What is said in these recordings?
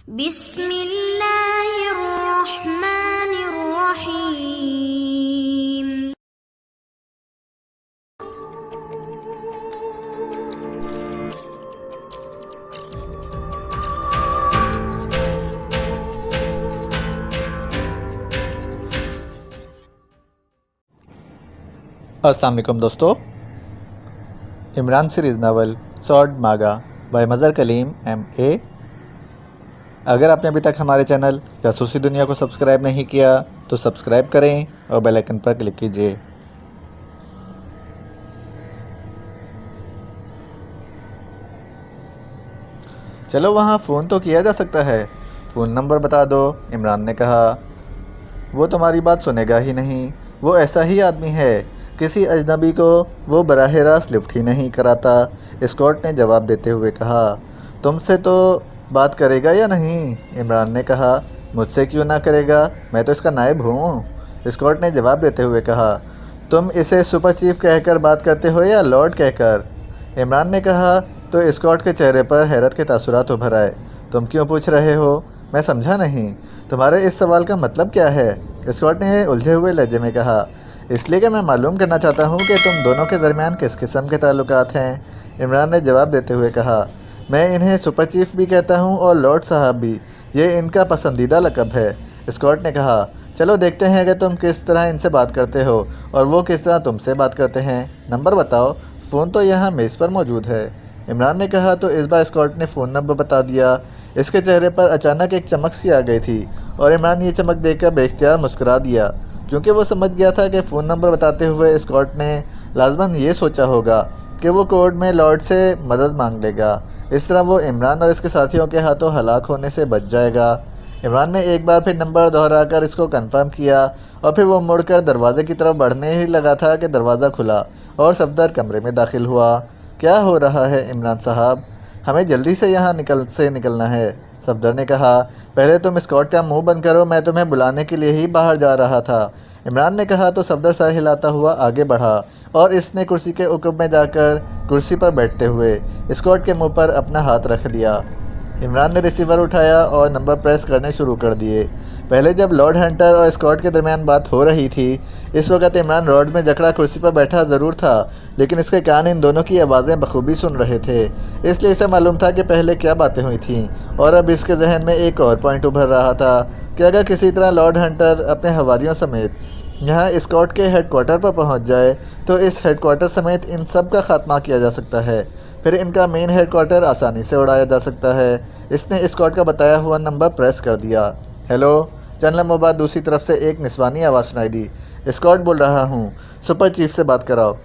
बिस्मिल्लाहिर्रहमानिर्रहीम। अस्सलाम वालेकुम दोस्तों। इमरान सीरीज़ नावल सॉर्ड मागा बाय मज़हर कलीम MA। अगर आपने अभी तक हमारे चैनल जासूसी दुनिया को सब्सक्राइब नहीं किया तो सब्सक्राइब करें और बेल आइकन पर क्लिक कीजिए। चलो वहाँ फ़ोन तो किया जा सकता है, फ़ोन नंबर बता दो, इमरान ने कहा। वो तुम्हारी बात सुनेगा ही नहीं, वो ऐसा ही आदमी है, किसी अजनबी को वो बराह रास्त लिफ्ट ही नहीं कराता, स्कॉट ने जवाब देते हुए कहा। तुमसे तो बात करेगा या नहीं? इमरान ने कहा। मुझसे क्यों ना करेगा, मैं तो इसका नायब हूँ, स्कॉट ने जवाब देते हुए कहा। तुम इसे सुपर चीफ कहकर बात करते हो या लॉर्ड कहकर? इमरान ने कहा। तो स्कॉट के चेहरे पर हैरत के तासुरात उभर आए। तुम क्यों पूछ रहे हो? मैं समझा नहीं, तुम्हारे इस सवाल का मतलब क्या है? स्कॉट ने उलझे हुए लहजे में कहा। इसलिए कि मैं मालूम करना चाहता हूँ कि तुम दोनों के दरमियान किस किस्म के ताल्लुकात हैं, इमरान ने जवाब देते हुए कहा। मैं इन्हें सुपर चीफ भी कहता हूँ और लॉर्ड साहब भी, ये इनका पसंदीदा लक़ब है, स्कॉट ने कहा। चलो देखते हैं कि तुम किस तरह इनसे बात करते हो और वो किस तरह तुमसे बात करते हैं। नंबर बताओ। फ़ोन तो यहाँ मेज़ पर मौजूद है, इमरान ने कहा। तो इस बार स्कॉट ने फ़ोन नंबर बता दिया। इसके चेहरे पर अचानक एक चमक सी आ गई थी और इमरान ये चमक देखकर बेख्तियार मुस्कुरा दिया, क्योंकि वो समझ गया था कि फ़ोन नंबर बताते हुए स्कॉट ने लाजमन ये सोचा होगा कि वो कोर्ट में लॉर्ड से मदद मांग लेगा। इस तरह वो इमरान और इसके साथियों के हाथों हलाक होने से बच जाएगा। इमरान ने एक बार फिर नंबर दोहराकर इसको कंफर्म किया और फिर वो मुड़कर दरवाजे की तरफ बढ़ने ही लगा था कि दरवाज़ा खुला और सफदर कमरे में दाखिल हुआ। क्या हो रहा है इमरान साहब? हमें जल्दी से यहाँ निकलना है, सफदर ने कहा। पहले तुम स्कॉट का मुंह बंद करो, मैं तुम्हें बुलाने के लिए ही बाहर जा रहा था, इमरान ने कहा। तो सफदर सर हिलाता हुआ आगे बढ़ा और इसने कुर्सी के उकूब में जाकर कुर्सी पर बैठते हुए स्कॉट के मुंह पर अपना हाथ रख दिया। इमरान ने रिसीवर उठाया और नंबर प्रेस करने शुरू कर दिए। पहले जब लॉर्ड हंटर और स्कॉट के दरमियान बात हो रही थी, इस वक्त इमरान रॉड में जकड़ा कुर्सी पर बैठा ज़रूर था, लेकिन इसके कान इन दोनों की आवाज़ें बखूबी सुन रहे थे। इसलिए इसे मालूम था कि पहले क्या बातें हुई थीं और अब इसके जहन में एक और पॉइंट उभर रहा था कि अगर किसी तरह लॉर्ड हंटर अपने हवारियों समेत यहाँ स्कॉट के हेडक्वार्टर पर पहुँच जाए तो इस हेडक्वार्टर समेत इन सब का खात्मा किया जा सकता है। फिर इनका मेन हेडक्वार्टर आसानी से उड़ाया जा सकता है। इसने स्कॉट का बताया हुआ नंबर प्रेस कर दिया। हेलो। चंद लम्हों बाद दूसरी तरफ से एक निस्वानी आवाज़ सुनाई दी। स्कॉट बोल रहा हूँ, सुपर चीफ से बात कराओ,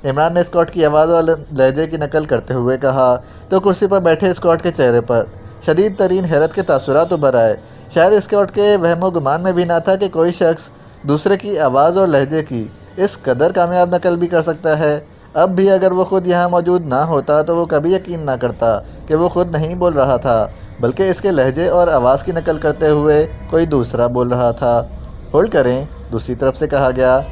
इमरान ने स्कॉट की आवाज़ और लहजे की नकल करते हुए कहा। तो कुर्सी पर बैठे स्कॉट के चेहरे पर शदीद तरीन हैरत के तासुरात उभर आए। शायद स्कॉट के वहमो गुमान में भी ना था कि कोई शख्स दूसरे की आवाज़ और लहजे की इस कदर कामयाब नकल भी कर सकता है। अब भी अगर वो ख़ुद यहाँ मौजूद ना होता तो वो कभी यकीन ना करता कि वो ख़ुद नहीं बोल रहा था, बल्कि इसके लहजे और आवाज़ की नकल करते हुए कोई दूसरा बोल रहा था। होल्ड करें, दूसरी तरफ से कहा गया।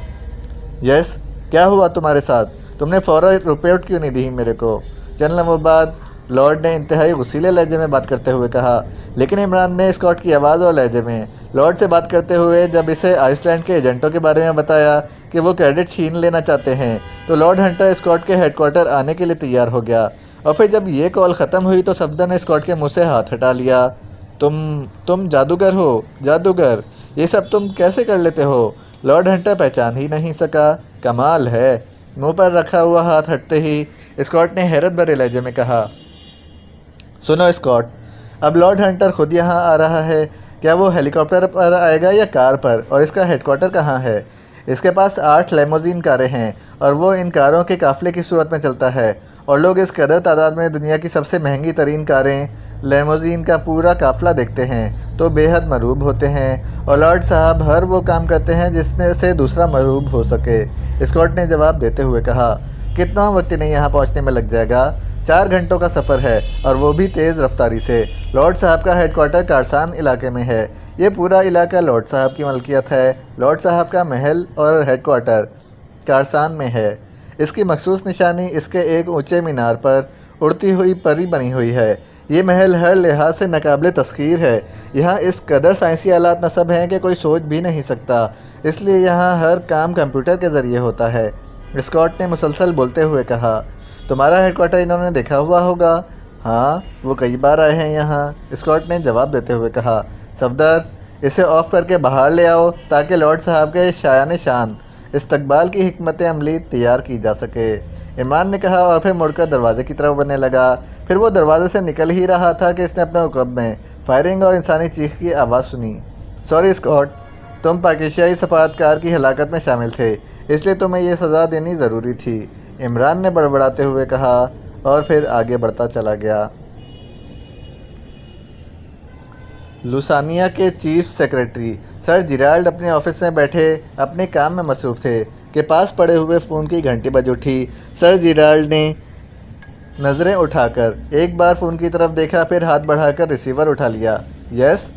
यस, क्या हुआ तुम्हारे साथ? तुमने फ़ौरन रिपोर्ट क्यों नहीं दी मेरे को? चंद लम्हों बाद लॉर्ड ने इंतहाई गुस्सीले लहजे में बात करते हुए कहा। लेकिन इमरान ने स्कॉट की आवाज़ और लहजे में लॉर्ड से बात करते हुए जब इसे आइसलैंड के एजेंटों के बारे में बताया कि वो क्रेडिट छीन लेना चाहते हैं, तो लॉर्ड हंटर स्कॉट के हेडक्वार्टर आने के लिए तैयार हो गया। और फिर जब ये कॉल ख़त्म हुई तो सफदर ने स्कॉट के मुँह से हाथ हटा लिया। तुम जादूगर हो, जादूगर, ये सब तुम कैसे कर लेते हो? लॉर्ड हंटर पहचान ही नहीं सका। कमाल है, मुँह पर रखा हुआ हाथ हटते ही स्कॉट ने हैरत भरे लहजे में कहा। सुनो स्कॉट, अब लॉर्ड हंटर खुद यहाँ आ रहा है। क्या वो हेलीकॉप्टर पर आएगा या कार पर? और इसका हेडक्वार्टर कहाँ है? इसके पास 8 लेमोजीन कारें हैं और वो इन कारों के काफ़िले की सूरत में चलता है और लोग इस कदर तादाद में दुनिया की सबसे महंगी तरीन कारें लेमोजीन का पूरा काफ़िला देखते हैं तो बेहद मरूब होते हैं। और लॉर्ड साहब हर वो काम करते हैं जिसने से दूसरा मरूब हो सके, स्कॉट ने जवाब देते हुए कहा। कितना वक्त नहीं यहाँ पहुँचने में लग जाएगा? 4 घंटों का सफ़र है और वो भी तेज़ रफ्तारी से। लॉर्ड साहब का हेडक्वार्टर कारसान इलाके में है। ये पूरा इलाका लॉर्ड साहब की मलकियत है। लॉर्ड साहब का महल और हेडक्वार्टर कारसान में है। इसकी मखसूस निशानी इसके एक ऊंचे मीनार पर उड़ती हुई परी बनी हुई है। ये महल हर लिहाज से नाकाबिले तस्खीर है। यहाँ इस कदर साइंसी आलात नस्ब हैं कि कोई सोच भी नहीं सकता। इसलिए यहाँ हर काम कंप्यूटर के ज़रिए होता है। स्कॉट ने मुसलसल बोलते हुए कहा। तुम्हारा हेडक्वार्टर इन्होंने देखा हुआ होगा? हाँ, वो कई बार आए हैं यहाँ, स्कॉट ने जवाब देते हुए कहा। सफदर, इसे ऑफ़ करके बाहर ले आओ ताकि लॉर्ड साहब के शायान शान इस्तकबाल की हिकमत अमली तैयार की जा सके, इमरान ने कहा और फिर मुड़कर दरवाजे की तरफ बढ़ने लगा। फिर वो दरवाजे से निकल ही रहा था कि इसने अपने उकब में फायरिंग और इंसानी चीख की आवाज़ सुनी। सॉरी स्कॉट, तुम पाकिस्तानी सफारतकार की हलाकत में शामिल थे, इसलिए तुम्हें यह सज़ा देनी ज़रूरी थी, इमरान ने बड़बड़ाते हुए कहा और फिर आगे बढ़ता चला गया। लुसानिया के चीफ सेक्रेटरी सर जिराल्ड अपने ऑफिस में बैठे अपने काम में मसरूफ़ थे कि पास पड़े हुए फ़ोन की घंटी बज उठी। सर जिराल्ड ने नज़रें उठाकर एक बार फ़ोन की तरफ देखा, फिर हाथ बढ़ाकर रिसीवर उठा लिया। यस,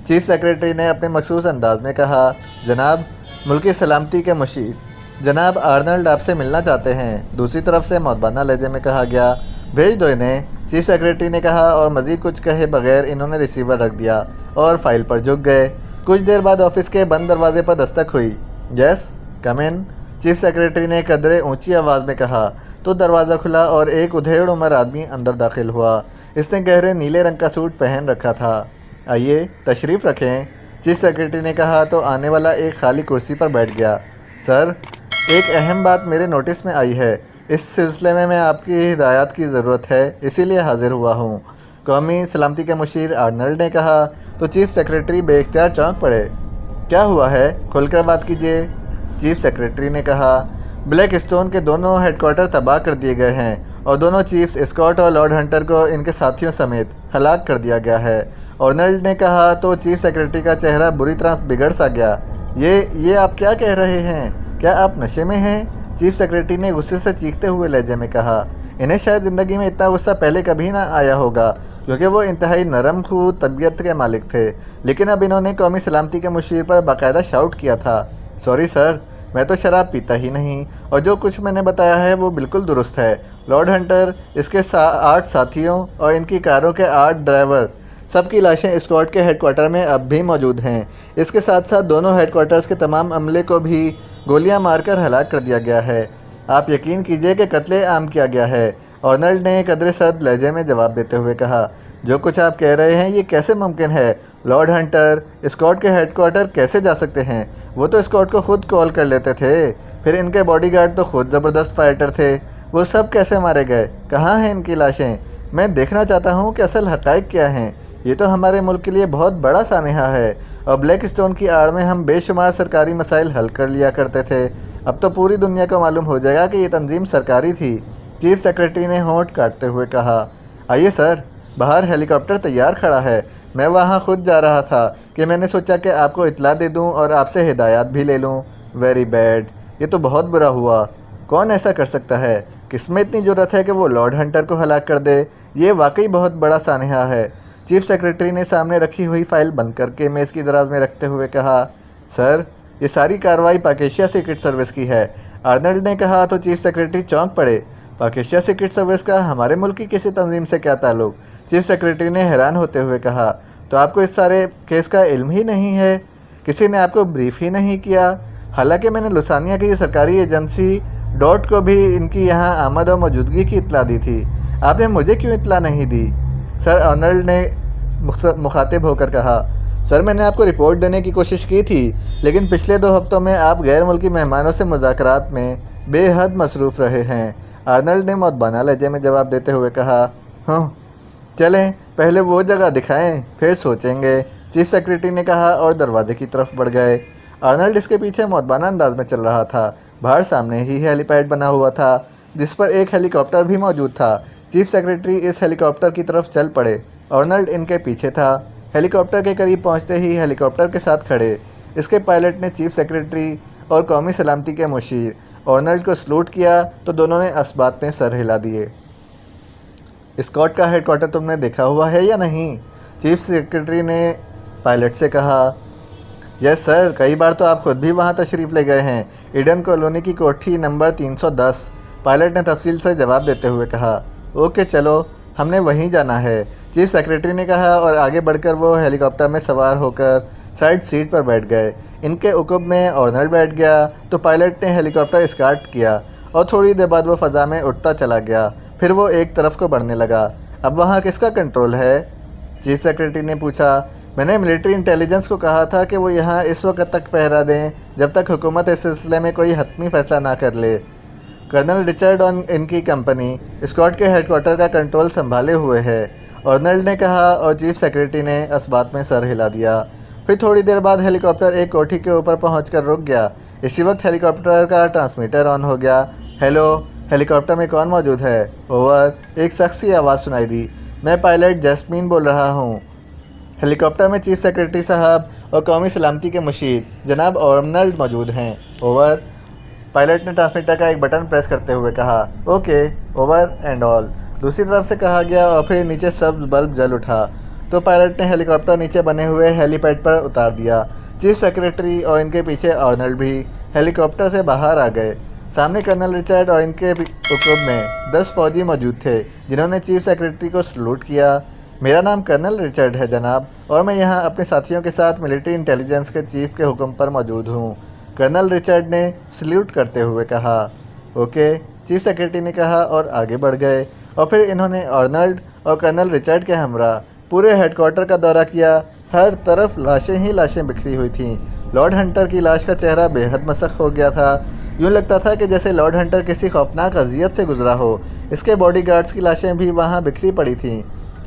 चीफ सेक्रेटरी ने अपने मखसूस अंदाज में कहा। जनाब, मुल्की सलामती के मुशीर जनाब आर्नल्ड आपसे मिलना चाहते हैं, दूसरी तरफ से मौतबाना लहजे में कहा गया। भेज दो इन्हें, चीफ सेक्रेटरी ने कहा और मज़ीद कुछ कहे बगैर इन्होंने रिसीवर रख दिया और फाइल पर झुक गए। कुछ देर बाद ऑफिस के बंद दरवाजे पर दस्तक हुई। यस, कम इन, चीफ सेक्रेटरी ने कदरे ऊंची आवाज़ में कहा तो दरवाज़ा खुला और एक उधेड़ उम्र आदमी अंदर दाखिल हुआ। इसने गहरे नीले रंग का सूट पहन रखा था। आइए तशरीफ़ रखें, चीफ सेक्रेटरी ने कहा तो आने वाला एक खाली कुर्सी पर बैठ गया। सर, एक अहम बात मेरे नोटिस में आई है, इस सिलसिले में मैं आपकी हिदायत की ज़रूरत है, इसीलिए हाज़िर हुआ हूँ, कौमी सलामती के मुशीर आर्नल्ड ने कहा तो चीफ सेक्रेटरी बेख्तियार चौंक पड़े। क्या हुआ है, खुलकर बात कीजिए, चीफ सेक्रेटरी ने कहा। ब्लैक स्टोन के दोनों हेडक्वार्टर तबाह कर दिए गए हैं और दोनों चीफ्स स्कॉट और लॉर्ड हंटर को इनके साथियों समेत हलाक कर दिया गया है, आर्नल्ड ने कहा तो चीफ सेक्रेटरी का चेहरा बुरी तरह बिगड़ सा गया। ये आप क्या कह रहे हैं, क्या आप नशे में हैं, चीफ सेक्रेटरी ने गुस्से से चीखते हुए लहजे में कहा। इन्हें शायद ज़िंदगी में इतना गुस्सा पहले कभी ना आया होगा क्योंकि वो इंतहाई नरम खू तबीयत के मालिक थे, लेकिन अब इन्होंने कौमी सलामती के मुशीर पर बाकायदा शाउट किया था। सॉरी सर, मैं तो शराब पीता ही नहीं और जो कुछ मैंने बताया है वो बिल्कुल दुरुस्त है। लॉर्ड हंटर, इसके 8 साथियों और इनकी कारों के 8 ड्राइवर, सबकी लाशें स्कॉट के हेडक्वार्टर में अब भी मौजूद हैं। इसके साथ साथ दोनों हेडक्वार्टर्स के तमाम अमले को भी गोलियां मारकर हलाक कर दिया गया है। आप यकीन कीजिए कि कत्ले आम किया गया है, आर्नल्ड ने कदरे सर्द लहजे में जवाब देते हुए कहा। जो कुछ आप कह रहे हैं ये कैसे मुमकिन है? लॉर्ड हंटर स्कॉट के हेडक्वार्टर कैसे जा सकते हैं? वो तो स्कॉट को खुद कॉल कर लेते थे, फिर इनके बॉडीगार्ड तो खुद ज़बरदस्त फाइटर थे। वो सब कैसे मारे गए? कहाँ हैं इनकी लाशें? मैं देखना चाहता हूँ कि असल हक़ाइक़ क्या हैं। ये तो हमारे मुल्क के लिए बहुत बड़ा सानहा है और ब्लैक स्टोन की आड़ में हम बेशुमार सरकारी मसाइल हल कर लिया करते थे। अब तो पूरी दुनिया को मालूम हो जाएगा कि ये तंजीम सरकारी थी, चीफ सेक्रेटरी ने होंठ काटते हुए कहा। आइए सर, बाहर हेलीकॉप्टर तैयार खड़ा है, मैं वहाँ खुद जा रहा था कि मैंने सोचा कि आपको इत्तला दे दूँ और आपसे हिदायत भी ले लूँ। वेरी बैड, ये तो बहुत बुरा हुआ। कौन ऐसा कर सकता है? किसमें इतनी ज़रूरत है कि वो लॉर्ड हंटर को हलाक कर दे? ये वाकई बहुत बड़ा सानहा है, चीफ सेक्रेटरी ने सामने रखी हुई फाइल बंद करके मेज़ की दराज में रखते हुए कहा। सर, ये सारी कार्रवाई पाकिस्तान सीक्रेट सर्विस की है, आर्नल्ड ने कहा तो चीफ सेक्रेटरी चौंक पड़े। पाकिस्तान सीक्रेट सर्विस का हमारे मुल्क की किसी तंजीम से क्या ताल्लुक? चीफ सेक्रेटरी ने हैरान होते हुए कहा। तो आपको इस सारे केस का इल्म ही नहीं है? किसी ने आपको ब्रीफ ही नहीं किया? हालांकि मैंने लुसानिया की सरकारी एजेंसी डॉट को भी इनकी यहाँ आमद और मौजूदगी की इत्तला दी थी, आपने मुझे क्यों इत्तला नहीं दी? सर, आर्नल्ड ने मुखातिब होकर कहा। सर, मैंने आपको रिपोर्ट देने की कोशिश की थी, लेकिन पिछले 2 हफ्तों में आप गैर मुल्की मेहमानों से मुज़ाकरात में बेहद मसरूफ़ रहे हैं, आर्नल्ड ने मौतबाना लहजे में जवाब देते हुए कहा। हाँ, चलें पहले वो जगह दिखाएं, फिर सोचेंगे, चीफ सेक्रेटरी ने कहा और दरवाजे की तरफ बढ़ गए। आर्नल्ड इसके पीछे मौतबाना अंदाज में चल रहा था। बाहर सामने ही हेलीपैड बना हुआ था जिस पर एक हेलीकॉप्टर भी मौजूद था। चीफ सेक्रेटरी इस हेलीकॉप्टर की तरफ चल पड़े, आर्नल्ड इनके पीछे था। हेलीकॉप्टर के करीब पहुंचते ही हेलीकॉप्टर के साथ खड़े इसके पायलट ने चीफ सेक्रेटरी और कौमी सलामती के मुशीर आर्नल्ड को सलूट किया तो दोनों ने असबात में सर हिला दिए। स्कॉट का हेडक्वार्टर तुमने देखा हुआ है या नहीं? चीफ सेक्रेटरी ने पायलट से कहा। यस सर, कई बार तो आप खुद भी वहां तशरीफ़ ले गए हैं, ईडन कॉलोनी की कोठी नंबर 310, पायलट ने तफसील से जवाब देते हुए कहा। ओके चलो, हमने वहीं जाना है, चीफ सेक्रेटरी ने कहा और आगे बढ़कर वो हेलीकॉप्टर में सवार होकर साइड सीट पर बैठ गए। इनके हुक्म में आर्नल्ड बैठ गया तो पायलट ने हेलीकॉप्टर स्टार्ट किया और थोड़ी देर बाद वो फ़ज़ा में उड़ता चला गया। फिर वो एक तरफ को बढ़ने लगा। अब वहाँ किसका कंट्रोल है? चीफ सेक्रेटरी ने पूछा। मैंने मिलिट्री इंटेलिजेंस को कहा था कि वो यहाँ इस वक्त तक पहरा दें जब तक हुकूमत इस सिलसिले में कोई हतमी फ़ैसला ना कर ले। कर्नल रिचर्ड और इनकी कंपनी स्कॉट के हेडक्वार्टर का कंट्रोल संभाले हुए है, आर्नल्ड ने कहा और चीफ सेक्रेटरी ने इस बात में सर हिला दिया। फिर थोड़ी देर बाद हेलीकॉप्टर एक कोठी के ऊपर पहुंचकर रुक गया। इसी वक्त हेलीकॉप्टर का ट्रांसमीटर ऑन हो गया। हेलो, हेलीकॉप्टर में कौन मौजूद है? ओवर। एक शख्सी आवाज़ सुनाई दी। मैं पायलट जैस्मीन बोल रहा हूँ। हेलीकॉप्टर में चीफ सेक्रेटरी साहब और कौमी सलामती के मुशीर जनाब आर्नल्ड मौजूद हैं। ओवर। पायलट ने ट्रांसमीटर का एक बटन प्रेस करते हुए कहा, ओके, ओवर एंड ऑल। दूसरी तरफ से कहा गया और फिर नीचे सब्ज बल्ब जल उठा तो पायलट ने हेलीकॉप्टर नीचे बने हुए हेलीपैड पर उतार दिया। चीफ सेक्रेटरी और इनके पीछे आर्नल्ड भी हेलीकॉप्टर से बाहर आ गए। सामने कर्नल रिचर्ड और इनके हुक्म में 10 फौजी मौजूद थे जिन्होंने चीफ सेक्रेटरी को सलूट किया। मेरा नाम कर्नल रिचर्ड है जनाब, और मैं यहाँ अपने साथियों के साथ मिलिट्री इंटेलिजेंस के चीफ के हुक्म पर मौजूद हूँ। कर्नल रिचर्ड ने सल्यूट करते हुए कहा। ओके, चीफ सेक्रेटरी ने कहा और आगे बढ़ गए। और फिर इन्होंने आर्नल्ड और कर्नल रिचर्ड के हमरा पूरे हेडक्वार्टर का दौरा किया। हर तरफ लाशें ही लाशें बिखरी हुई थीं। लॉर्ड हंटर की लाश का चेहरा बेहद मसक हो गया था। यूँ लगता था कि जैसे लॉर्ड हंटर किसी खौफनाक अजियत से गुजरा हो। इसके बॉडीगार्ड्स की लाशें भी वहाँ बिखरी पड़ी थीं।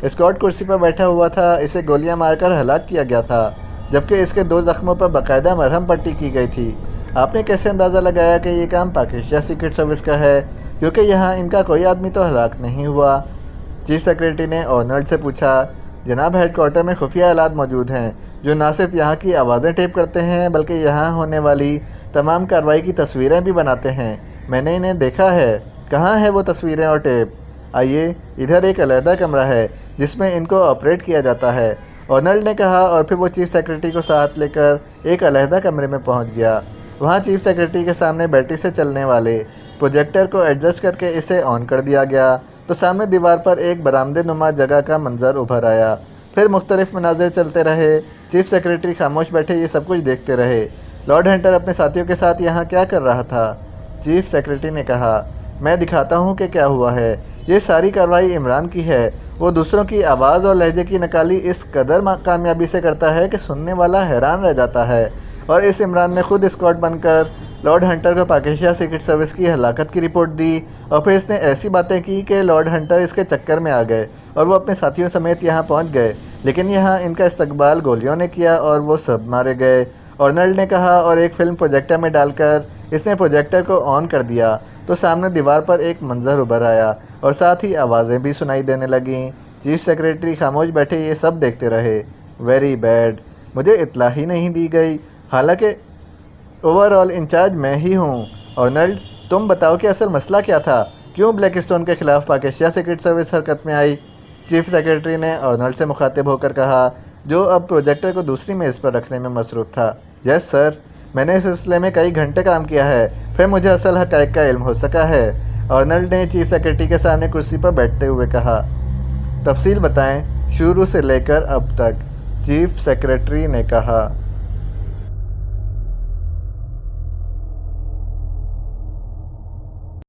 स्कॉट कुर्सी पर बैठा हुआ था। इसे गोलियां मारकर हलाक किया गया था, जबकि इसके 2 ज़ख्मों पर बाकायदा मरहम पट्टी की गई थी। आपने कैसे अंदाज़ा लगाया कि ये काम पाकिस्तान सीक्रेट सर्विस का है, क्योंकि यहाँ इनका कोई आदमी तो हलाक नहीं हुआ? चीफ सेक्रेटरी ने आर्नल्ड से पूछा। जनाब, हेडक्वार्टर में खुफिया आलात मौजूद हैं जो न सिर्फ यहाँ की आवाज़ें टेप करते हैं बल्कि यहाँ होने वाली तमाम कार्रवाई की तस्वीरें भी बनाते हैं। मैंने इन्हें देखा है। कहाँ है वो तस्वीरें और टेप? आइए, इधर एक अलहदा कमरा है जिसमें इनको ऑपरेट किया जाता है, आर्नल्ड ने कहा और फिर वो चीफ सेक्रेटरी को साथ लेकर एक अलहदा कमरे में पहुंच गया। वहां चीफ सेक्रेटरी के सामने बैटरी से चलने वाले प्रोजेक्टर को एडजस्ट करके इसे ऑन कर दिया गया तो सामने दीवार पर एक बरामदे नुमा जगह का मंजर उभर आया। फिर मुख्तलिफ मनाजिर चलते रहे। चीफ सेक्रेटरी खामोश बैठे ये सब कुछ देखते रहे। लॉर्ड हंटर अपने साथियों के साथ यहाँ क्या कर रहा था? चीफ सेक्रेटरी ने कहा, मैं दिखाता हूँ कि क्या हुआ है। ये सारी कार्रवाई इमरान की है। वो दूसरों की आवाज़ और लहजे की नकाली इस कदर कामयाबी से करता है कि सुनने वाला हैरान रह जाता है। और इस इमरान ने खुद स्कॉट बनकर लॉर्ड हंटर को पाकिस्तान सीक्रेट सर्विस की हलाकत की रिपोर्ट दी और फिर इसने ऐसी बातें की कि लॉर्ड हंटर इसके चक्कर में आ गए और वो अपने साथियों समेत यहाँ पहुँच गए। लेकिन यहाँ इनका इस्तकबाल गोलियों ने किया और वो सब मारे गए, आर्नल्ड ने कहा और एक फ़िल्म प्रोजेक्टर में डालकर इसने प्रोजेक्टर को ऑन कर दिया तो सामने दीवार पर एक मंजर उभर आया और साथ ही आवाज़ें भी सुनाई देने लगीं। चीफ सेक्रेटरी खामोश बैठे ये सब देखते रहे। वेरी बैड, मुझे इत्ला ही नहीं दी गई, हालांकि ओवरऑल इंचार्ज मैं ही हूँ। आर्नल्ड, तुम बताओ कि असल मसला क्या था? क्यों ब्लैकस्टोन के ख़िलाफ़ पाकिस्तान सीक्रेट सर्विस हरकत में आई? चीफ सेक्रेटरी ने आर्नल्ड से मुखातिब होकर कहा, जो अब प्रोजेक्टर को दूसरी मेज़ पर रखने में मसरूफ़ था। यस सर, मैंने इस सिलसिले में कई घंटे काम किया है, फिर मुझे असल हक़ाइक़ का इल्म हो सका है। आर्नल्ड ने चीफ सेक्रेटरी के सामने कुर्सी पर बैठते हुए कहा। तफसील बताएं, शुरू से लेकर अब तक, चीफ सेक्रेटरी ने कहा।